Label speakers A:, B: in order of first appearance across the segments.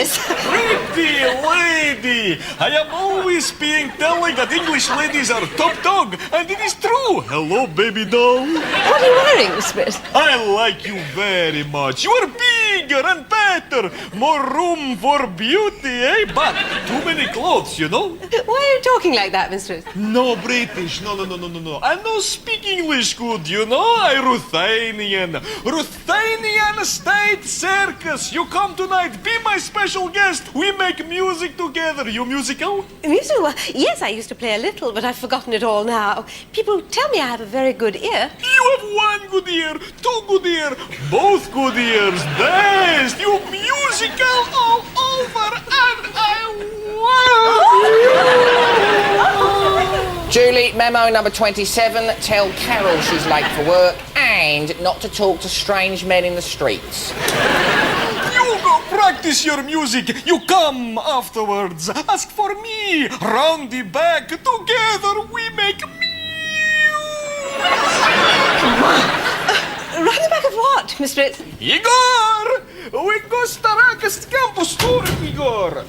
A: Mistress.
B: Pretty lady! I am always being telling that English ladies are top dog, and it is true. Hello, baby doll.
A: What are you wearing, Mistress?
B: I like you very much. You are bigger and better. More room for beauty, eh? But too many clothes, you know?
A: Why are you talking like that, Mistress?
B: No British. No. I don't speak English good, you know? I Ruthenian. Ruthenian State Circus. You come tonight. Be my special guest. We make music together. You musical?
A: Musical? Yes, I used to play a little, but I've forgotten it all now. People tell me I have a very good ear.
B: You have one good ear, two good ear, both good ears. Best. You musical all over, and I love you.
C: Julie, memo number 27. Tell Carol she's late for work and not to talk to strange men in the streets.
B: You go practice your music. You come afterwards. Ask for me. Round the back. Together we make music.
A: Round the back of what, Mistress?
B: Igor! We go starakas campus tour, Igor.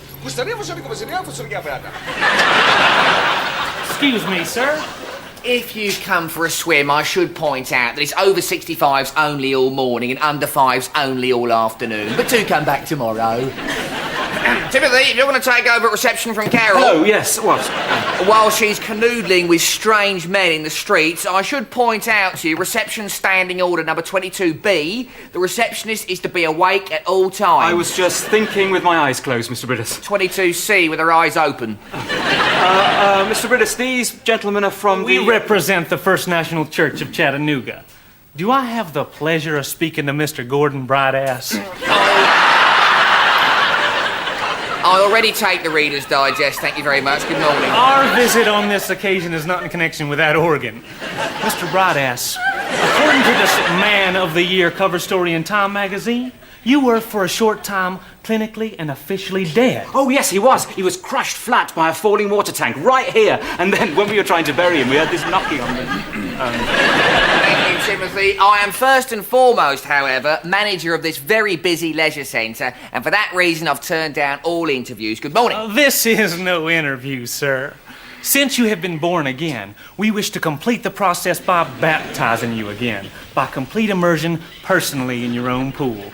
D: Excuse me, sir.
C: If you come for a swim, I should point out that it's over 65s only all morning and under 5s only all afternoon. But do come back tomorrow. Timothy, if you're going to take over at reception from Carol...
D: Oh, yes, what?
C: While she's canoodling with strange men in the streets, I should point out to you, reception standing order number 22B, the receptionist is to be awake at all times.
D: I was just thinking with my eyes closed, Mr. Brittas.
C: 22C with her eyes open.
D: Mr. Brittas, these gentlemen are from
E: We represent the First National Church of Chattanooga. Do I have the pleasure of speaking to Mr. Gordon Brittas?
C: I already take the Reader's Digest, thank you very much. Good morning.
E: Our visit on this occasion is not in connection with that organ. Mr. Brittas, according to this Man of the Year cover story in Time magazine, you were for a short time clinically and officially dead.
D: Oh, yes, he was. He was crushed flat by a falling water tank right here. And then when we were trying to bury him, we heard this knocking on the...
C: Thank you, Timothy. I am first and foremost, however, manager of this very busy leisure centre, and for that reason I've turned down all interviews. Good morning.
E: This is no interview, sir. Since you have been born again, we wish to complete the process by baptizing you again, by complete immersion personally in your own pool,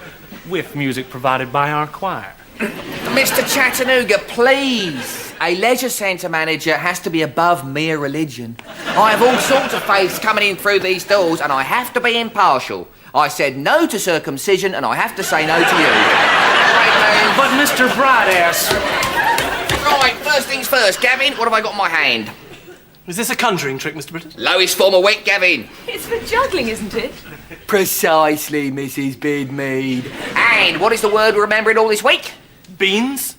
E: with music provided by our choir.
C: Mr. Chattanooga, please. A leisure centre manager has to be above mere religion. I have all sorts of faiths coming in through these doors, and I have to be impartial. I said no to circumcision, and I have to say no to you.
E: But Mr. Brittas...
C: Right, first things first, Gavin, what have I got in my hand?
D: Is this a conjuring trick, Mr. Brittas?
C: Lowest form of wit, Gavin.
F: It's for juggling, isn't it?
C: Precisely, Mrs. Bidmead. And what is the word we're remembering all this week?
D: Beans?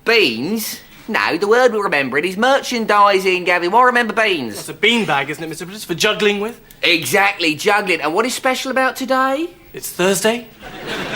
C: Beans? No, the word we're remembering is merchandising, Gavin. Why remember beans?
D: That's a beanbag, isn't it, Mr. Brittas, for juggling with?
C: Exactly, juggling. And what is special about today?
D: It's Thursday.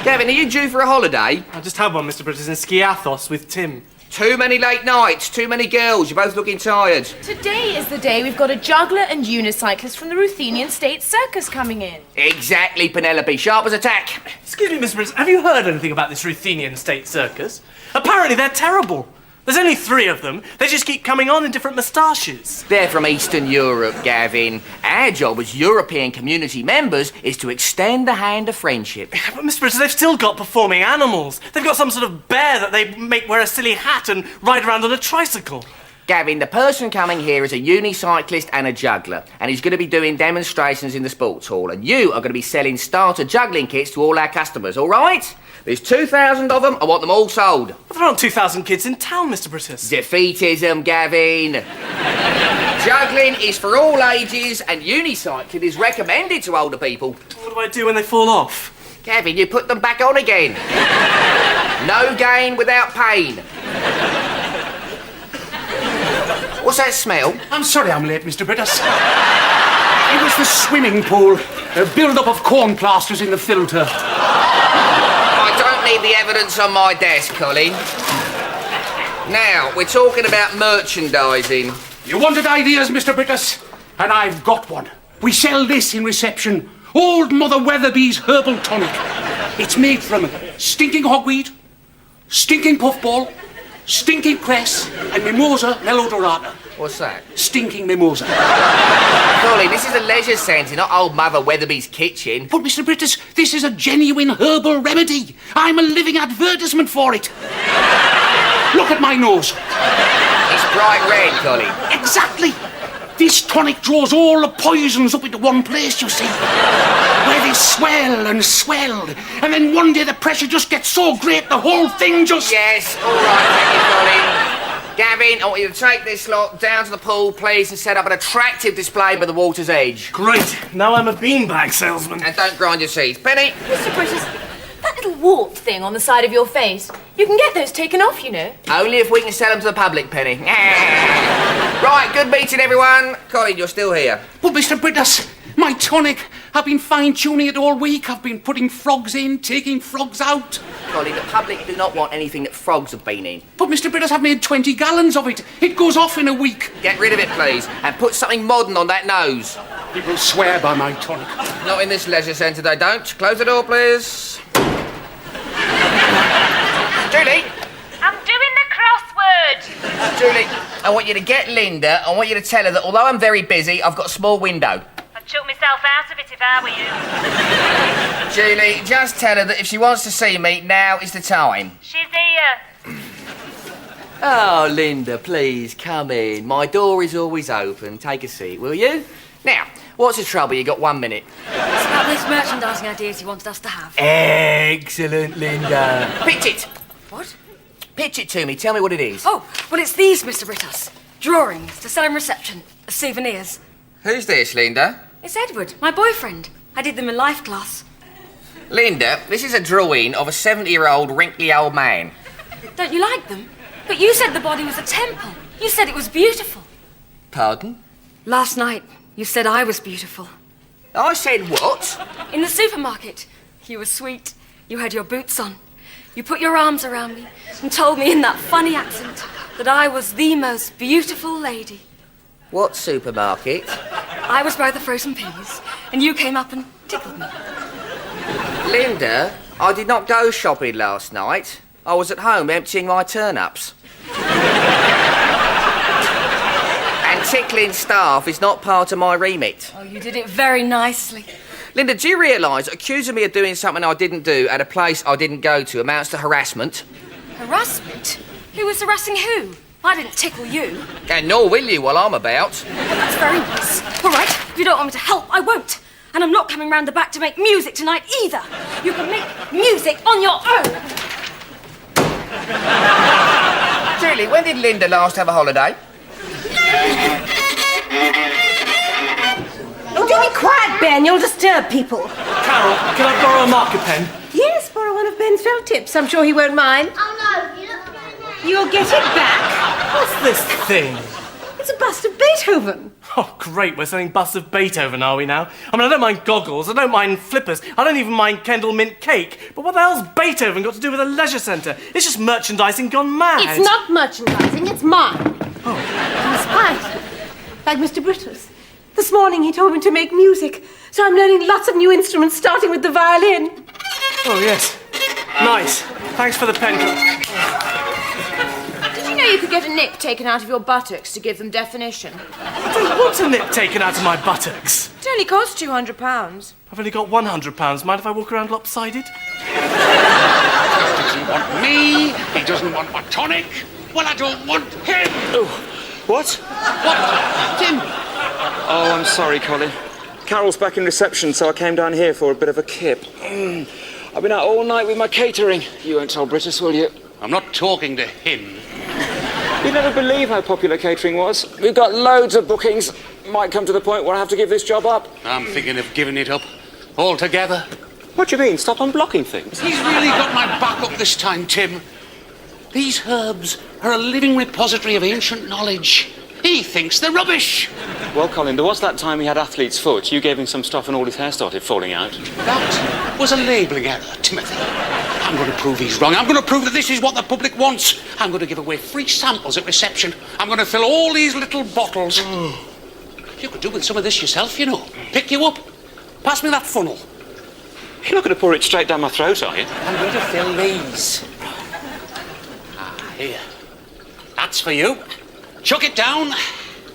C: Gavin, are you due for a holiday?
D: I just had one, Mr. Brittas, in Skiathos with Tim.
C: Too many late nights, too many girls. You're both looking tired.
F: Today is the day we've got a juggler and unicyclist from the Ruthenian State Circus coming in.
C: Exactly, Penelope. Sharp as a tack.
D: Excuse me, Mr. Brittas, have you heard anything about this Ruthenian State Circus? Apparently they're terrible. There's only 3 of them. They just keep coming on in different moustaches.
C: They're from Eastern Europe, Gavin. Our job as European community members is to extend the hand of friendship.
D: But, Mr. Brittas, they've still got performing animals. They've got some sort of bear that they make wear a silly hat and ride around on a tricycle.
C: Gavin, the person coming here is a unicyclist and a juggler, and he's going to be doing demonstrations in the sports hall, and you are going to be selling starter juggling kits to all our customers, all right? There's 2,000 of them. I want them all sold.
D: But there aren't 2,000 kids in town, Mr. Brittas.
C: Defeatism, Gavin. Juggling is for all ages, and unicycling is recommended to older people.
D: What do I do when they fall off?
C: Gavin, you put them back on again. No gain without pain. What's that smell?
G: I'm sorry I'm late, Mr. Brittas. It was the swimming pool. A build-up of corn plasters in the filter.
C: I don't need the evidence on my desk, Colin. Now, we're talking about merchandising.
G: You wanted ideas, Mr. Brittas, and I've got one. We sell this in reception. Old Mother Weatherby's herbal tonic. It's made from stinking hogweed, stinking puffball, stinking cress, and mimosa nell'odorata.
C: What's that?
G: Stinking mimosa.
C: Colin, this is a leisure centre, not old Mother Weatherby's kitchen.
G: But, Mr. Brittas, this is a genuine herbal remedy. I'm a living advertisement for it. Look at my nose.
C: It's bright red, Colin.
G: Exactly. This tonic draws all the poisons up into one place, you see. Where they swell and swell. And then one day the pressure just gets so great the whole thing just...
C: Yes, all right, thank you, Colin. Gavin, I want you to take this lot down to the pool, please, and set up an attractive display by the water's edge.
D: Great. Now I'm a beanbag salesman.
C: And don't grind your teeth. Penny?
F: Mr. Brittas, that little wart thing on the side of your face, you can get those taken off, you know.
C: Only if we can sell them to the public, Penny. Right, good meeting, everyone. Colin, you're still here.
G: But, Mr. Brittas, my tonic, I've been fine-tuning it all week. I've been putting frogs in, taking frogs out.
C: Colin, the public do not want anything that frogs have been in.
G: But, Mr. Brittas, I've made 20 gallons of it. It goes off in a week.
C: Get rid of it, please, and put something modern on that nose.
G: People swear by my tonic.
C: Not in this leisure centre, they don't. Close the door, please. Julie!
H: I'm doing the crossword.
C: Julie, I want you to get Linda. I want you to tell her that although I'm very busy, I've got a small window.
H: I'd chuck myself out of it if I were you.
C: Julie, just tell her that if she wants to see me, now is the time.
H: She's here.
C: Oh, Linda, please, come in. My door is always open. Take a seat, will you? Now, what's the trouble? You got 1 minute.
I: It's about those merchandising ideas he wanted us to have.
C: Excellent, Linda. Pitch it.
I: What?
C: Pitch it to me. Tell me what it is.
I: Oh, well, it's these, Mr. Brittas. Drawings to sell in reception as souvenirs.
C: Who's this, Linda?
I: It's Edward, my boyfriend. I did them in life class.
C: Linda, this is a drawing of a 70-year-old wrinkly old man.
I: Don't you like them? But you said the body was a temple. You said it was beautiful.
C: Pardon?
I: Last night, you said I was beautiful.
C: I said what?
I: In the supermarket. You were sweet. You had your boots on. You put your arms around me and told me in that funny accent that I was the most beautiful lady.
C: What supermarket?
I: I was by the frozen peas, and you came up and tickled me.
C: Linda, I did not go shopping last night. I was at home emptying my turnips. And tickling staff is not part of my remit.
I: Oh, you did it very nicely.
C: Linda, do you realise accusing me of doing something I didn't do at a place I didn't go to amounts to harassment?
I: Harassment? Who was harassing who? I didn't tickle you.
C: And nor will you while I'm about.
I: That's very nice. All right, if you don't want me to help, I won't. And I'm not coming round the back to make music tonight either. You can make music on your own.
C: Julie, when did Linda last have a holiday?
A: Oh, do be quiet, Ben. You'll disturb people.
D: Carol, can I borrow a marker pen?
A: Yes, borrow one of Ben's felt tips. I'm sure he won't mind.
H: Oh no, you look
A: You'll get it back.
D: What's this thing?
A: It's a bust of Beethoven.
D: Oh, great, we're selling busts of Beethoven, are we now? I mean, I don't mind goggles, I don't mind flippers, I don't even mind Kendall Mint cake, but what the hell's Beethoven got to do with a leisure centre? It's just merchandising gone mad.
A: It's not merchandising, it's mine. Oh. It's mine. Like Mr. Brittas. This morning he told me to make music, so I'm learning lots of new instruments, starting with the violin.
D: Oh, yes. Nice. Thanks for the pen.
F: Did you know you could get a nip taken out of your buttocks to give them definition?
D: I don't want a nip taken out of my buttocks.
F: It only costs £200.
D: I've only got £100. Mind if I walk around lopsided?
G: He doesn't want me. He doesn't want my tonic. Well, I don't want him.
J: Oh, what?
G: What? Tim?
J: Oh, I'm sorry, Colin. Carol's back in reception, so I came down here for a bit of a kip. I've been out all night with my catering. You won't tell Brittas, will you?
G: I'm not talking to him.
J: You'd never believe how popular catering was. We've got loads of bookings. Might come to the point where I have to give this job up.
G: I'm thinking of giving it up altogether.
J: What do you mean? Stop unblocking things?
G: He's really got my back up this time, Tim. These herbs are a living repository of ancient knowledge. He thinks they're rubbish.
J: Well, Colin, there was that time he had athlete's foot. You gave him some stuff and all his hair started falling out.
G: That was a labelling error, Timothy. I'm going to prove he's wrong. I'm going to prove that this is what the public wants. I'm going to give away free samples at reception. I'm going to fill all these little bottles. You could do with some of this yourself, you know. Pick you up. Pass me that funnel.
J: You're not going to pour it straight down my throat, are you?
G: I'm going to fill these. Here. That's for you. Chuck it down.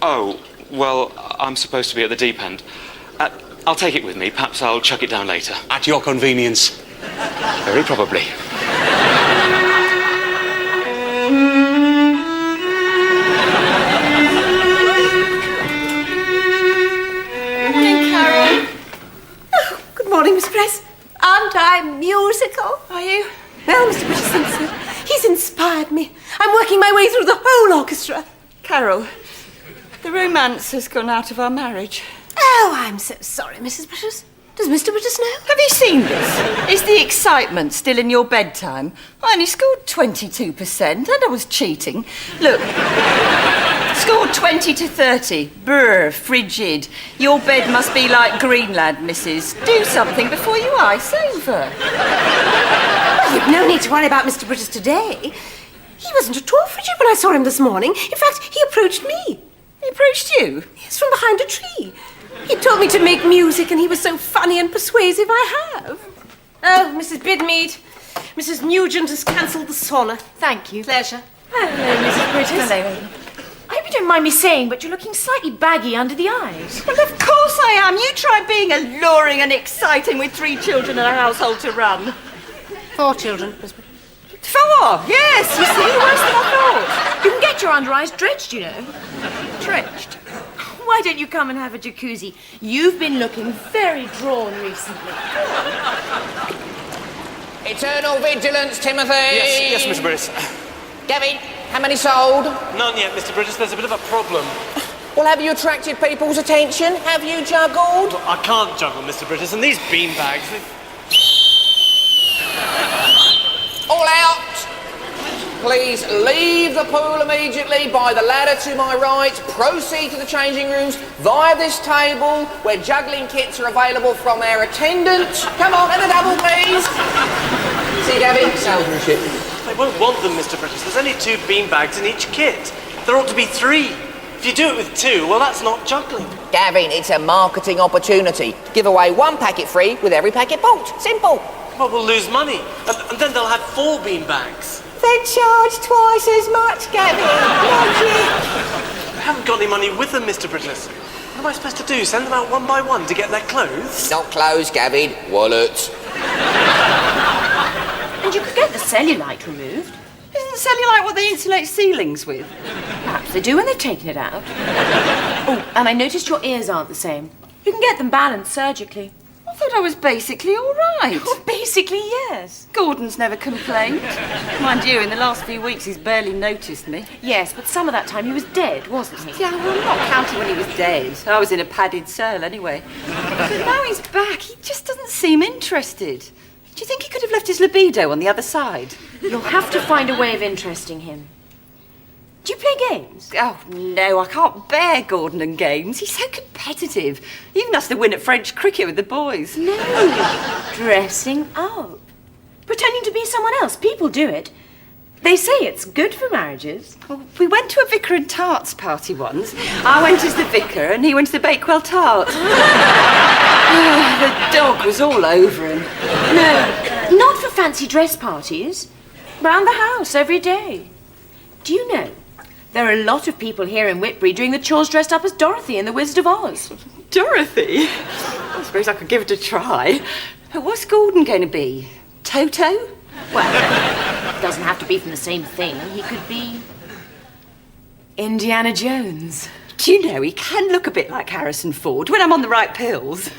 J: Oh, well, I'm supposed to be at the deep end. I'll take it with me. Perhaps I'll chuck it down later.
G: At your convenience.
J: Very probably.
A: Morning, Carol. Oh, good morning, Miss Press. Aren't I musical? Are you? Well, Mr. Brittas thinks so. He's inspired me. I'm working my way through the whole orchestra.
K: Carol, the romance has gone out of our marriage.
A: Oh, I'm so sorry, Mrs. Brittas. Does Mr. Brittas know?
K: Have you seen this? Is the excitement still in your bedtime? I only scored 22% and I was cheating. Look, scored 20 to 30. Brr, frigid. Your bed must be like Greenland, missus. Do something before you ice over.
A: Well, you've no need to worry about Mr. Brittas today. He wasn't at all frigid when I saw him this morning. In fact, he approached me.
K: He approached you?
A: Yes, from behind a tree. He told me to make music, and he was so funny and persuasive. I have. Oh, Mrs. Bidmead, Mrs. Nugent has cancelled the sauna.
F: Thank you.
A: Pleasure.
F: Hello, Mrs. Brittas.
A: Hello.
F: I hope you don't mind me saying, but you're looking slightly baggy under the eyes.
K: Well, of course I am. You try being alluring and exciting with 3 children and a household to run.
A: 4 children.
K: 4? Yes, you see, worse than I thought.
F: You can get your under eyes dredged, you know.
K: Dredged.
F: Why don't you come and have a jacuzzi? You've been looking very drawn recently.
C: Eternal vigilance, Timothy.
D: Yes, Mr. Brittas.
C: Gavin, how many sold?
D: None yet, Mr. Brittas. There's a bit of a problem.
C: Well, have you attracted people's attention? Have you juggled?
D: I can't juggle, Mr. Brittas, and these beanbags,
C: All out! Please leave the pool immediately by the ladder to my right. Proceed to the changing rooms via this table where juggling kits are available from our attendant. Come on, and a double, please. See, Gavin, salesmanship.
D: They won't want them, Mr. Brittas. There's only 2 beanbags in each kit. There ought to be 3. If you do it with 2, well, that's not juggling.
C: Gavin, it's a marketing opportunity. Give away 1 packet free with every packet bought. Simple.
D: Well, we'll lose money. And then they'll have 4 beanbags.
C: Then charge twice as much, Gavin. Logic.
D: I haven't got any money with them, Mr. Brittas. What am I supposed to do? Send them out one by one to get their clothes?
C: Not clothes, Gavin. Wallets.
F: And you could get the cellulite removed.
K: Isn't cellulite what they insulate ceilings with?
F: Perhaps they do when they've taken it out. Oh, and I noticed your ears aren't the same. You can get them balanced surgically.
K: I thought I was basically all right.
F: Well, basically, yes.
K: Gordon's never complained. Mind you, in the last few weeks he's barely noticed me.
F: Yes, but some of that time he was dead, wasn't he?
K: Yeah, well, I'm not counting when he was dead. I was in a padded cell anyway. But now he's back, he just doesn't seem interested. Do you think he could have left his libido on the other side?
F: You'll have to find a way of interesting him. Do you play games?
K: Oh, no, I can't bear Gordon and games. He's so competitive. He even has to win at French cricket with the boys.
F: No, dressing up. Pretending to be someone else. People do it. They say it's good for marriages.
K: Well, we went to a vicar and tarts party once. I went as the vicar and he went to the Bakewell tart. The dog was all over him.
F: No, not for fancy dress parties. Round the house every day. Do you know, there are a lot of people here in Whitbury doing the chores dressed up as Dorothy in The Wizard of Oz.
K: Dorothy? I suppose I could give it a try. But what's Gordon going to be? Toto?
F: Well, it doesn't have to be from the same thing. He could be Indiana Jones.
K: Do you know, he can look a bit like Harrison Ford when I'm on the right pills.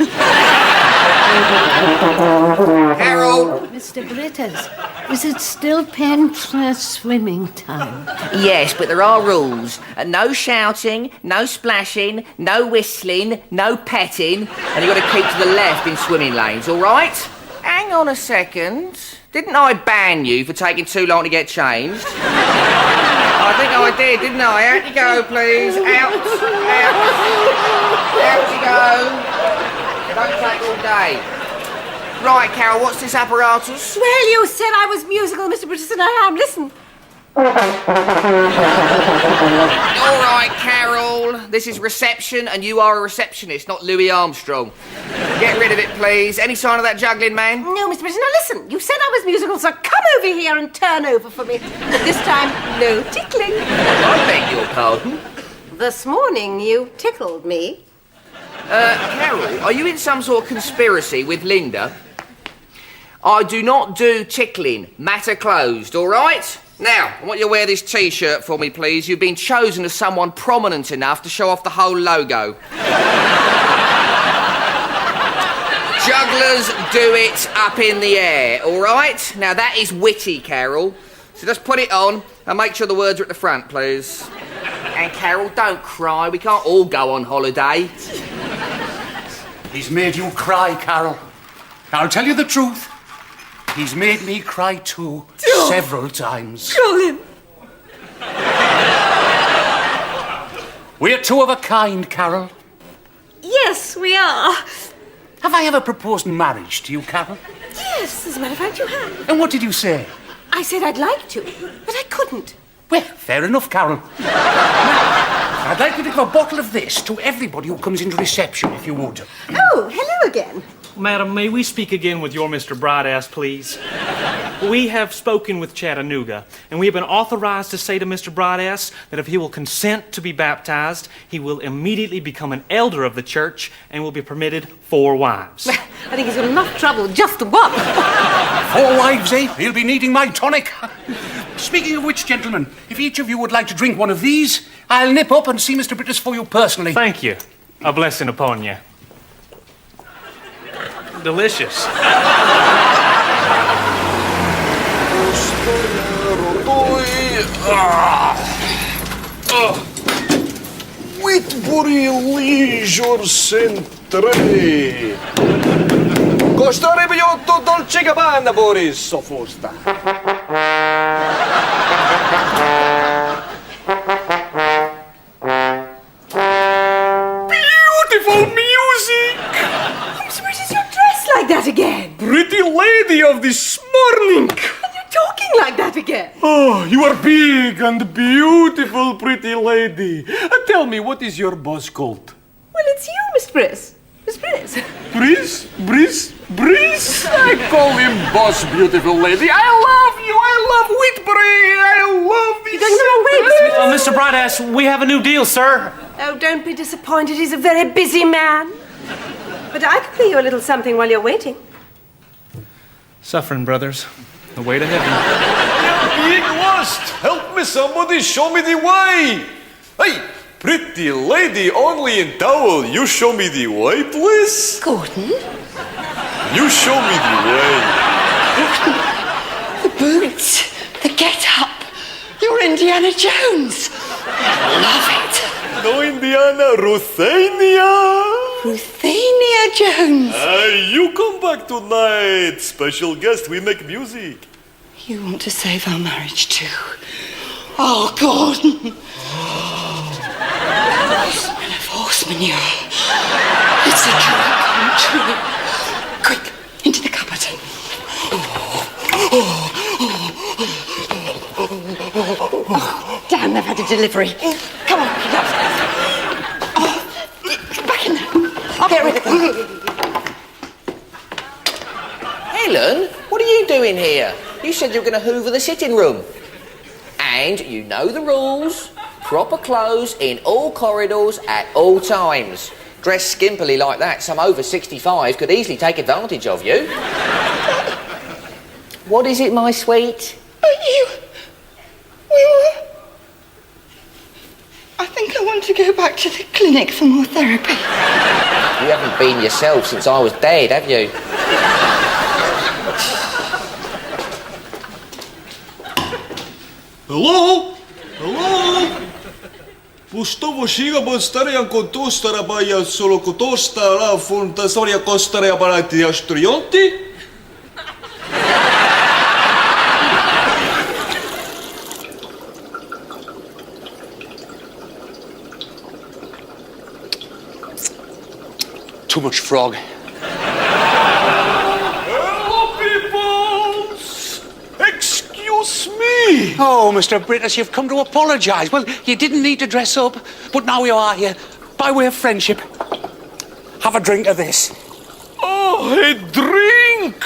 C: Carol!
A: Mr. Brittas, is it still Pentra's swimming time?
C: Yes, but there are rules. No shouting, no splashing, no whistling, no petting, and you've got to keep to the left in swimming lanes, all right? Hang on a second. Didn't I ban you for taking too long to get changed? I think I did, didn't I? Out you go, please. Out. Out you go. It don't take all day. Right, Carol, what's this apparatus?
A: Well, you said I was musical, Mr. Brittas, and I am. Listen.
C: All right, Carol. This is reception, and you are a receptionist, not Louis Armstrong. Get rid of it, please. Any sign of that juggling man?
A: No, Mr. Brittas, now listen. You said I was musical, so come over here and turn over for me. But this time, no tickling.
C: I beg your pardon.
A: This morning, you tickled me.
C: Carol, are you in some sort of conspiracy with Linda? I do not do tickling. Matter closed, all right? Now, I want you to wear this T-shirt for me, please. You've been chosen as someone prominent enough to show off the whole logo. Jugglers do it up in the air, all right? Now, that is witty, Carol. So just put it on and make sure the words are at the front, please. And, Carol, don't cry. We can't all go on holiday.
G: He's made you cry, Carol. I'll tell you the truth. He's made me cry too, several times.
A: Colin.
G: We're two of a kind, Carol.
A: Yes, we are.
G: Have I ever proposed marriage to you, Carol?
A: Yes, as a matter of fact, you have.
G: And what did you say?
A: I said I'd like to, but I couldn't.
G: Well, fair enough, Carol. Now, I'd like you to give a bottle of this to everybody who comes into reception, if you would.
A: Oh, hello again.
E: Madam, may we speak again with your Mr. Brittas, please? We have spoken with Chattanooga, and we have been authorized to say to Mr. Brittas that if he will consent to be baptized, he will immediately become an elder of the church and will be permitted 4 wives.
A: I think he's got enough trouble just to one.
G: 4 wives, eh? He'll be needing my tonic. Speaking of which, gentlemen, if each of you would like to drink one of these, I'll nip up and see Mr. Brittas for you personally.
E: Thank you. A blessing upon you. Delicious.
B: Whitbury Leisure Centre. Costerebbe 8 Dolce Gabbana, Boris, o fosta. Beautiful music!
A: Mr. Brittas, you're dressed like that again.
B: Pretty lady of this morning.
A: And you're talking like that again.
B: Oh, you are big and beautiful, pretty lady. Tell me, what is your boss called?
A: Well, it's you, Miss Brittas. Miss Brittas.
B: Breeze? I call him boss, beautiful lady. I love you. I love Whitbury. I love this.
A: You're going the wrong way, Mr. Brittas.
E: Mr. Brittas, we have a new deal, sir.
A: Oh, don't be disappointed. He's a very busy man. But I can pay you a little something while you're waiting.
E: Suffering brothers, the way to heaven.
B: I'm being lost. Help me, somebody. Show me the way. Hey, pretty lady, only in towel. You show me the way, please.
K: Gordon?
B: You show me the way.
K: The boots, the get-up. You're Indiana Jones. I love it.
B: No, Indiana, Ruthania.
K: Ruthenia Jones.
B: You come back tonight. Special guest, we make music.
K: You want to save our marriage too? Oh, Gordon. The smell of horse manure. It's a dream come true. Quick, into the cupboard. Oh, damn, they've had a delivery. Come on, get upstairs. Oh, back in there. I'll get rid of them.
C: Helen, what are you doing here? You said you were going to hoover the sitting room. And you know the rules. Proper clothes in all corridors at all times. Dressed skimpily like that, some over 65 could easily take advantage of you. What is it, my sweet?
K: I think I want to go back to the clinic for more therapy.
C: You haven't been yourself since I was dead, have you?
B: Hello? Hello? Pustovo šiga bod starija kotostara pa ja solo kotostara funta storia kostara aparati astrionti?
G: Too much frog.
B: Hello, peoples! Excuse me!
G: Oh, Mr. Brittas, you've come to apologise. Well, you didn't need to dress up, but now you are here. By way of friendship, have a drink of this.
B: Oh, a drink!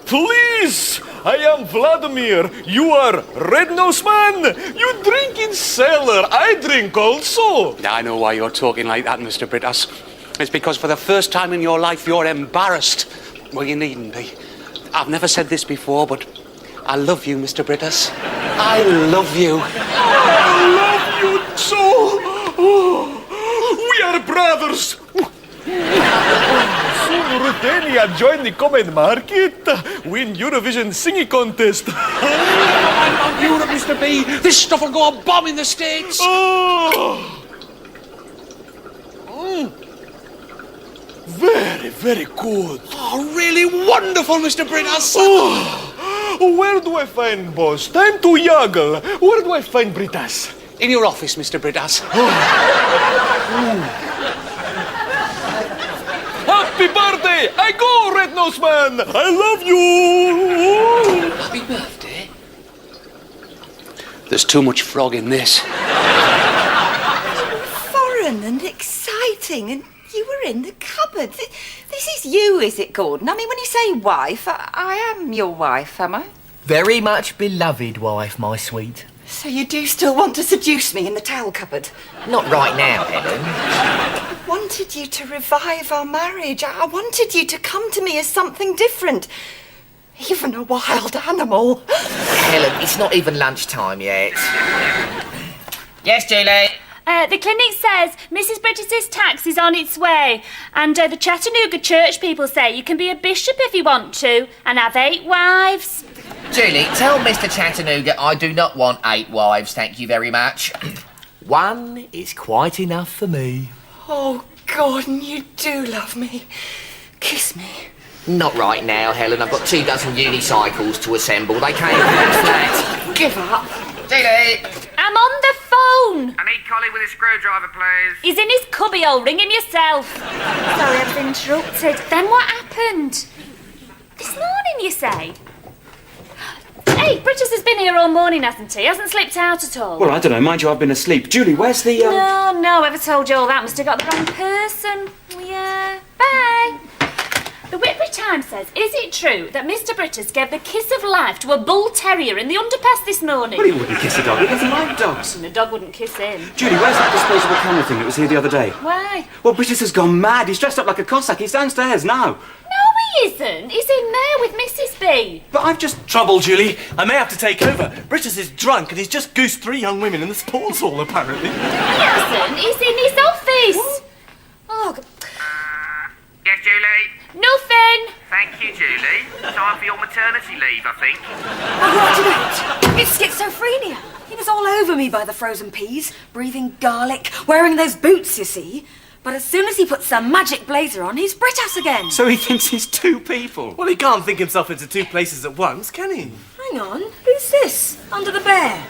B: Please! I am Vladimir. You are red-nosed man. You drink in cellar. I drink also.
G: I know why you're talking like that, Mr. Brittas. It's because for the first time in your life you're embarrassed. Well, you needn't be. I've never said this before, but I love you, Mr. Brittas. I love you.
B: I love you too. Oh, we are brothers. Soon Ruthenia join the common market. Win Eurovision singing contest.
G: I love Europe, Mr. B. This stuff will go a bomb in the States.
B: Oh. Very, very good.
G: Oh, really wonderful, Mr. Brittas.
B: Oh, where do I find boss? Time to juggle. Where do I find Brittas?
G: In your office, Mr. Brittas.
B: Happy birthday! I go, red-nosed man! I love you!
G: Happy birthday? There's too much frog in this.
K: Foreign and exciting, and you were in the cupboard. This is you, is it, Gordon? I mean, when you say wife, I am your wife, am I?
C: Very much beloved wife, my sweet.
K: So you do still want to seduce me in the towel cupboard?
C: Not right now, Helen.
K: I wanted you to revive our marriage. I wanted you to come to me as something different. Even a wild animal.
C: Helen, it's not even lunchtime yet. Yes, Julie?
H: The clinic says Mrs. Brittas's tax is on its way, and the Chattanooga church people say you can be a bishop if you want to, and have 8 wives.
C: Julie, tell Mr. Chattanooga I do not want 8 wives, thank you very much. 1 is quite enough for me.
K: Oh, Gordon, you do love me. Kiss me.
C: Not right now, Helen. I've got 2 dozen unicycles to assemble. They can't even fit flat.
K: Give up.
C: Julie!
H: I'm on the phone.
C: I need Collie with a screwdriver, please.
H: He's in his cubbyhole. Ring him yourself. Sorry, I've been interrupted. Then what happened? This morning, you say? Hey, Brittas has been here all morning, hasn't he? Hasn't slipped out at all.
J: Well, I don't know. Mind you, I've been asleep. Julie, where's the,
H: No, whoever told you all that must have got the wrong person. Yeah. Bye. The Whitby Times says, is it true that Mr. Brittas gave the kiss of life to a bull terrier in the underpass this morning?
J: Well, he wouldn't kiss a dog. He doesn't like dogs.
H: And the dog wouldn't kiss him.
J: Julie, where's that disposable camera thing that was here the other day?
H: Why?
J: Well, Brittas has gone mad. He's dressed up like a Cossack. He's downstairs now.
H: No, he isn't. He's in there with Mrs. B.
J: But I've just...
D: Trouble, Julie. I may have to take over. Brittas is drunk and he's just goosed 3 young women in the sports hall, apparently.
H: He hasn't. He's in his office. Oh,
C: Yes, Julie?
H: nothing.
C: Thank you, Julie. Time for your maternity leave, I think.
I: I worked it out. It's schizophrenia. He was all over me by the frozen peas, breathing garlic, wearing those boots, you see. But as soon as he puts some magic blazer on, he's Brittas again.
J: So he thinks he's 2 people.
D: Well, he can't think himself into 2 places at once, can he?
I: Hang on, who's this? Under the bear?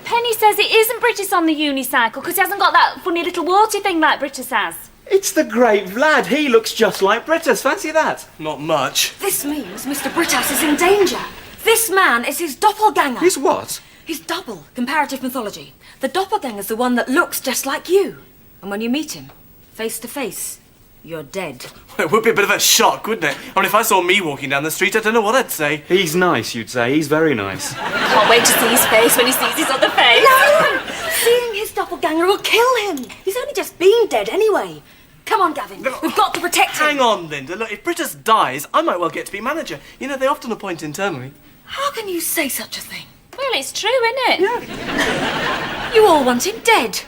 H: Penny says it isn't Brittas on the unicycle because he hasn't got that funny little water thing like Brittas has.
J: It's the great Vlad. He looks just like Brittas. Fancy that.
D: Not much.
I: This means Mr. Brittas is in danger. This man is his doppelganger.
J: His what?
I: His double, comparative mythology. The doppelganger's the one that looks just like you. And when you meet him, face to face, you're dead.
D: It would be a bit of a shock, wouldn't it? I mean, if I saw me walking down the street, I don't know what I'd say.
J: He's nice, you'd say. He's very nice.
H: Can't wait to see his face when he sees his other face.
I: No! Seeing his doppelganger will kill him. He's only just been dead anyway. Come on, Gavin. We've got to protect him.
D: Hang on, Linda. Look, if Brittas dies, I might well get to be manager. You know, they often appoint internally.
I: How can you say such a thing?
H: Well, it's true, isn't it?
I: Yeah. You all want him dead.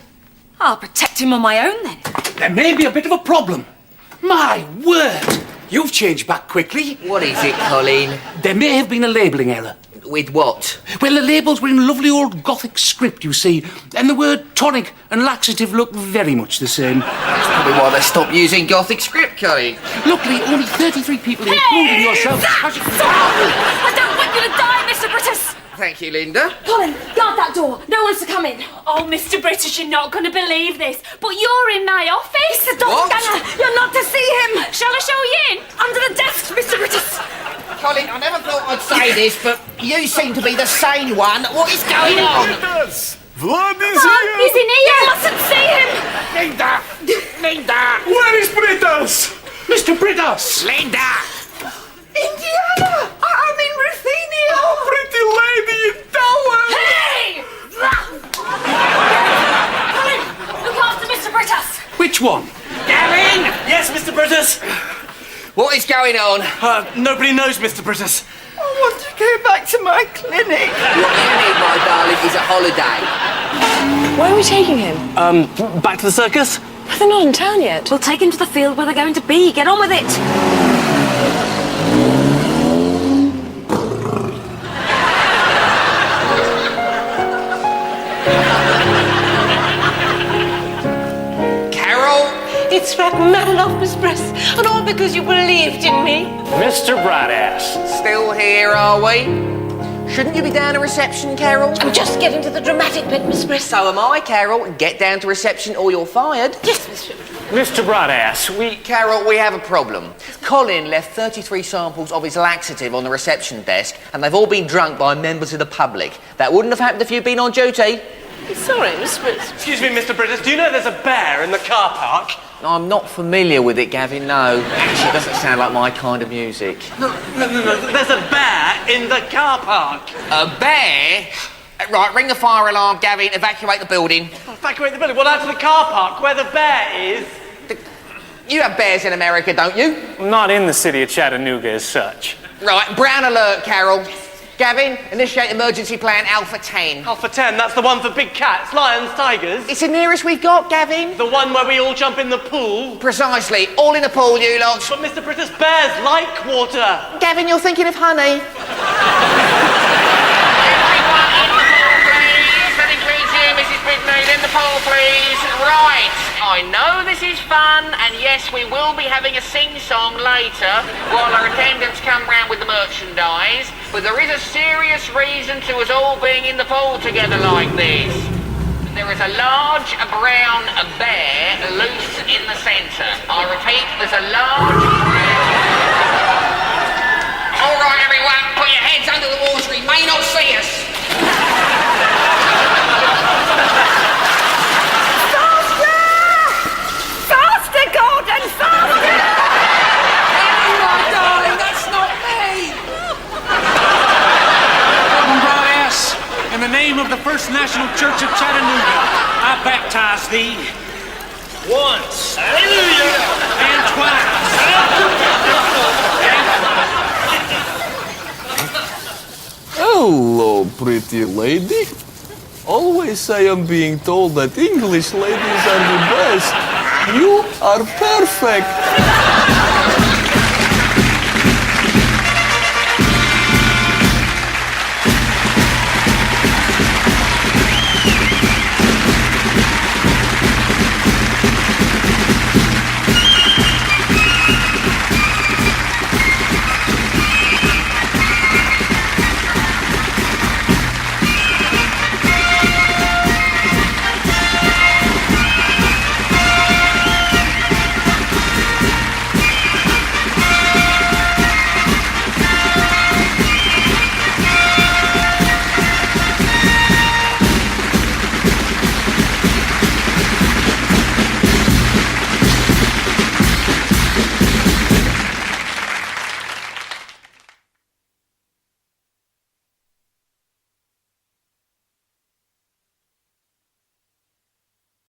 I: I'll protect him on my own then.
G: There may be a bit of a problem. My word! You've changed back quickly.
C: What is it, Colleen?
G: There may have been a labelling error.
C: With what?
G: Well, the labels were in lovely old Gothic script, you see, and the word tonic and laxative look very much the same.
C: That's probably why they stopped using Gothic script, Colleen.
G: Luckily, only 33 people, including yourself...
I: I don't want you to die, Mr. Brittas.
C: Thank you, Linda.
I: Colin, guard that door. No one's to come in.
H: Oh, Mr. Brittas, you're not going to believe this, but you're in my office.
I: It's the doppelganger. You're not to see him.
H: Shall I show you in?
I: Under the desk, Mr. Brittas.
C: Colin, I never thought I'd say this, but you seem to be the sane one. What is going on?
B: Brittas! Vlad is
H: Oh,
B: here!
H: he's in here. You mustn't see him.
G: Linda! Linda!
B: Where is Brittas?
G: Mr. Brittas!
C: Linda!
A: Indiana! I'm in Ruthenia!
B: Oh, pretty lady in tower!
H: Hey! Look after Mr. Brittas.
G: Which one?
C: Gavin!
D: Yes, Mr. Brittas?
C: What is going on?
D: Nobody knows, Mr. Brittas.
K: I want to go back to my clinic.
C: What you need, my darling, is a holiday.
F: Where are we taking him?
D: Back to the circus?
F: They're not in town yet. We'll take him to the field where they're going to be. Get on with it.
C: Carol?
A: It's Rachmaninoff, Miss Press, and all because you believed in me.
E: Mr. Brightass.
C: Still here, are we? Shouldn't you be down to reception, Carol?
A: I'm just getting to the dramatic bit, Miss Press.
C: So am I, Carol. Get down to reception or you're fired.
A: Yes, Miss.
E: Mr. Brightass,
C: Carol, we have a problem. Colin left 33 samples of his laxative on the reception desk, and they've all been drunk by members of the public. That wouldn't have happened if you'd been on duty.
A: Sorry, Miss Press.
D: Excuse me, Mr. Brittas, do you know there's a bear in the car park?
C: I'm not familiar with it, Gavin, no. Actually, it doesn't sound like my kind of music.
D: No, there's a bear in the car park.
C: A bear? Right, ring the fire alarm, Gavin, evacuate the building.
D: Evacuate the building. Well, out to the car park where the bear is.
C: You have bears in America, don't you?
E: not in the city of Chattanooga as such.
C: Right, brown alert, Carol. Gavin, initiate emergency plan Alpha 10.
D: Alpha 10, that's the one for big cats, lions, tigers.
C: It's the nearest we've got, Gavin.
D: The one where we all jump in the pool.
C: Precisely, all in the pool, you lot.
D: But Mr. Brittas, bears like water.
C: Gavin, you're thinking of honey.
L: That includes you, Mrs. Britney, in the poll, please. Right, I know this is fun, and yes, we will be having a sing-song later while our attendants come round with the merchandise, but there is a serious reason to us all being in the poll together like this. There is a large brown bear loose in the centre. I repeat, there's a large brown... All right, everyone, put your heads under the water. He may not see us.
I: Faster, Gordon, faster!
C: My darling, that's not me.
G: Brightass, in the name of the First National Church of Chattanooga, I baptize thee once. Hallelujah! And twice.
B: Hello, pretty lady. Always I am being told that English ladies are the best. You are perfect.